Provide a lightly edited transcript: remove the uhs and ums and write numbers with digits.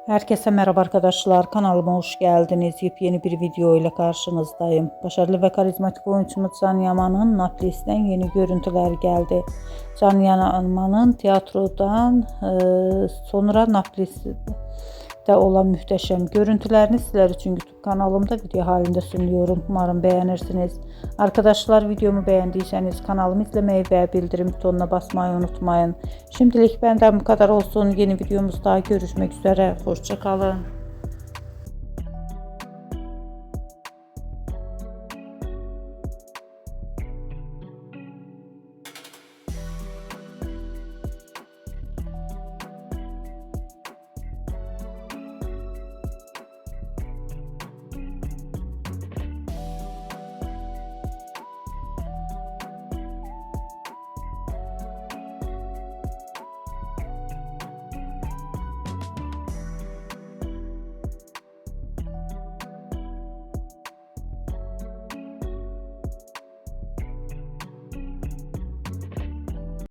Herkese merhaba arkadaşlar. Kanalıma hoş geldiniz. Yepyeni bir video ile karşınızdayım. Başarılı ve karizmatik oyuncumuz Can Yaman'ın Naples'ten yeni görüntüler geldi. Can Yaman'ın tiyatrodan sonra Naples'te olan muhteşem görüntülerini sizler için YouTube kanalımda video halinde sunuyorum. Umarım beğenirsiniz. Arkadaşlar, videomu beğendiyseniz kanalımı izlemeyi ve bildirim butonuna basmayı unutmayın. Şimdilik benden bu kadar olsun. Yeni videomuzda görüşmek üzere. Hoşça kalın.